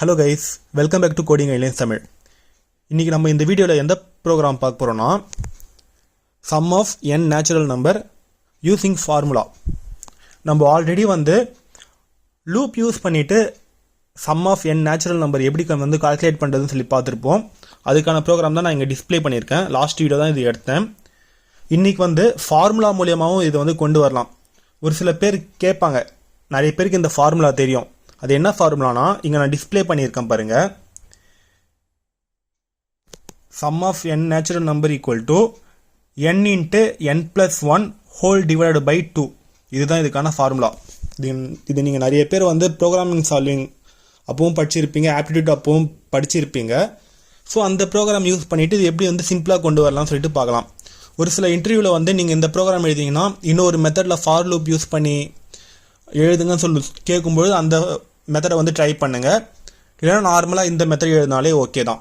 Hello guys, welcome back to Coding Guidelines Tamil. இன்னைக்கு நம்ம இந்த வீடியோல எந்த ப்ரோகிராம் பார்க்க போறோம்னா sum of n natural number using formula. நம்ம ஆல்ரெடி லூப் யூஸ் பண்ணிட்டு sum of n natural number எப்படி கால்குலேட் பண்றதுன்னு சொல்லி பார்த்திருப்போம். அதுக்கான ப்ரோகிராம் தான் நான் இங்க டிஸ்ப்ளே பண்ணியிருக்கேன். லாஸ்ட் வீடியோ தான் இது எடுத்தேன். இன்னைக்கு ஃபார்முலா மூலமாவும் இது கொண்டு வரலாம். ஒரு சில பேர் கேட்பாங்க, நிறைய பேருக்கு இந்த ஃபார்முலா தெரியும். அது என்ன ஃபார்முலானா இங்க நான் டிஸ்ப்ளே பண்ணியிருக்கேன் பாருங்க. sum of n natural number equal to n into n plus 1 whole divided by 2. இதுதான் இதுக்கான ஃபார்முலா. இது நீங்க நிறைய பேர் ப்ரோக்ராமிங் சால்விங் அப்பவும் படிச்சிருப்பீங்க, ஆப்டிடியூட் அப்பவும் படிச்சிருப்பீங்க. ஸோ அந்த ப்ரோக்ராம் யூஸ் பண்ணிட்டு இது எப்படி சிம்பிளாக கொண்டு வரலாம்னு சொல்லிட்டு பார்க்கலாம். ஒரு சில இன்டர்வியூவில் நீங்கள் இந்த ப்ரோக்ராம் எழுதிங்கன்னா இன்னொரு மெத்தடில் ஃபார் லூப் யூஸ் பண்ணி எழுதுங்கன்னு சொல்லி கேட்கும்போது அந்த மெத்தடை ட்ரை பண்ணுங்கள். இல்லைன்னா நார்மலாக இந்த மெத்தட் எழுதினாலே ஓகே தான்.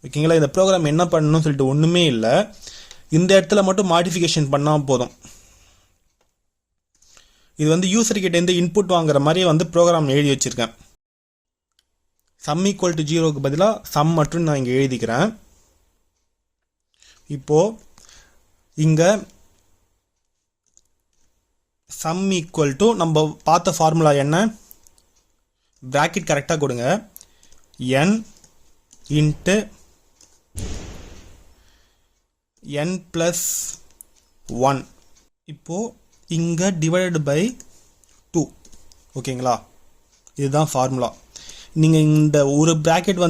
ஓகேங்களா? இந்த ப்ரோக்ராம் என்ன பண்ணணும்னு சொல்லிட்டு ஒன்றுமே இல்லை. இந்த இடத்துல மட்டும் மாடிஃபிகேஷன் பண்ணால் போதும். இது யூசர்கிட்ட இன்புட் வாங்குற மாதிரி ப்ரோக்ராம் எழுதி வச்சுருக்கேன். சம் ஈக்குவல் டு 0க்கு பதிலாக சம் மட்டும் நான் இங்கே எழுதிக்கிறேன். இப்போது இங்கே சம் ஈக்குவல் டு நம்ம பார்த்த ஃபார்முலா என்ன, பிராக்கெட் கரெக்டாக கொடுங்க, n இன்ட்டு n + 1. இப்போது இங்கே டிவைடட் பை 2. ஓகேங்களா? இதுதான் ஃபார்முலா. நீங்கள் இந்த ஒரு பிராக்கெட்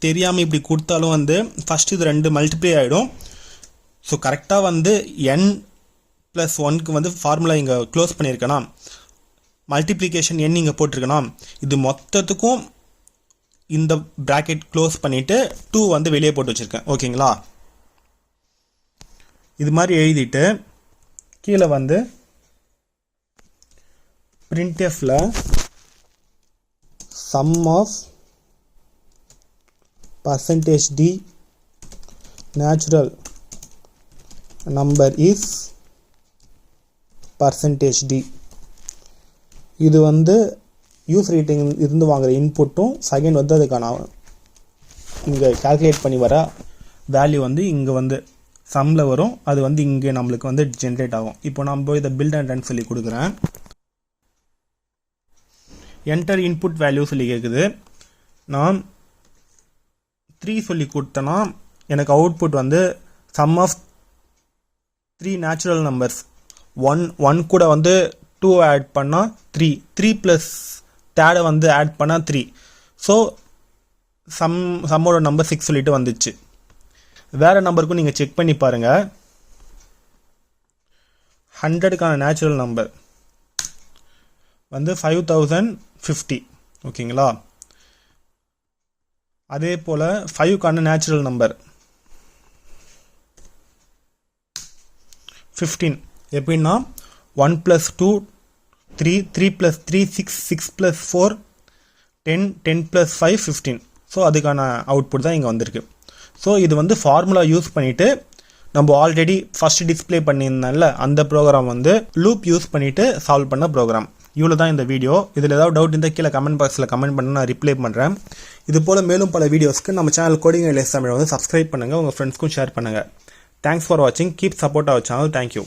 தெரியாமல் இப்படி கொடுத்தாலும் ஃபஸ்ட்டு இது 2 மல்டிப்ளை ஆகிடும். ஸோ கரெக்டாக n + 1க்கு ஃபார்முலா இங்கே க்ளோஸ் பண்ணியிருக்கேனா, மல்டிப்ளிகேஷன் n இங்கே போட்டிருக்கேனா, இது மொத்தத்துக்கும் இந்த பிராக்கெட் க்ளோஸ் பண்ணிவிட்டு 2 வெளியே போட்டு வச்சுருக்கேன். ஓகேங்களா? இது மாதிரி எழுதிட்டு கீழே printfல sum of % d natural number is % d. இது யூஸ் ரேட்டிங் இருந்து வாங்குற இன்புட்டும் செகண்ட் அதுக்கான இங்கே கால்குலேட் பண்ணி வர வேல்யூ இங்கே சம்மில் வரும். அது இங்கே நம்மளுக்கு ஜென்ரேட் ஆகும். இப்போ நம்ம இதை பில்ட் அண்ட் ரன் சொல்லி கொடுக்குறேன். என்டர் இன்புட் வேல்யூ சொல்லி கேட்குது. நான் 3 சொல்லி கொடுத்தேன்னா எனக்கு output sum of 3 natural numbers. 1 கூட 2 ஆட் பண்ணால் 3 ப்ளஸ் தேர்டை ஆட் பண்ணால் 3. ஸோ சம்மோட நம்பர் 6 சொல்லிட்டு வந்துச்சு. வேறு நம்பருக்கும் நீங்கள் செக் பண்ணி பாருங்கள். 100க்கான நேச்சுரல் நம்பர் 5050. ஓகேங்களா? அதே போல் 5க்கான நேச்சுரல் நம்பர் 15. எப்படின்னா 1 + 2 3, 3 + 3 6, 6 + 4 10, 10 + 5 15. ஸோ அதுக்கான அவுட்புட் தான் இங்கே வந்திருக்கு. ஸோ இது ஃபார்முலா யூஸ் பண்ணிவிட்டு நம்ம ஆல்ரெடி ஃபஸ்ட் டிஸ்பிளே பண்ணியிருந்தேன்ல அந்த ப்ரோக்ராம் லூப் யூஸ் பண்ணிவிட்டு சால்வ் பண்ண ப்ரோக்ராம். இவ்வளோ தான் இந்த வீடியோ. இதில் ஏதாவது டவுட் இருந்தால் கீழே கமெண்ட் பாக்ஸில் கமெண்ட் பண்ண நான் ரிப்ளை பண்ணுறேன். இது போல் மேலும் பல வீடியோஸ்க்கு நம்ம channel coding guidelines Tamil subscribe பண்ணுங்கள், உங்கள் ஃப்ரெண்ட்ஸ்க்கும் ஷேர் பண்ணுங்கள். தேங்க்ஸ் ஃபார் வாட்சிங். Keep support our channel. Thank you.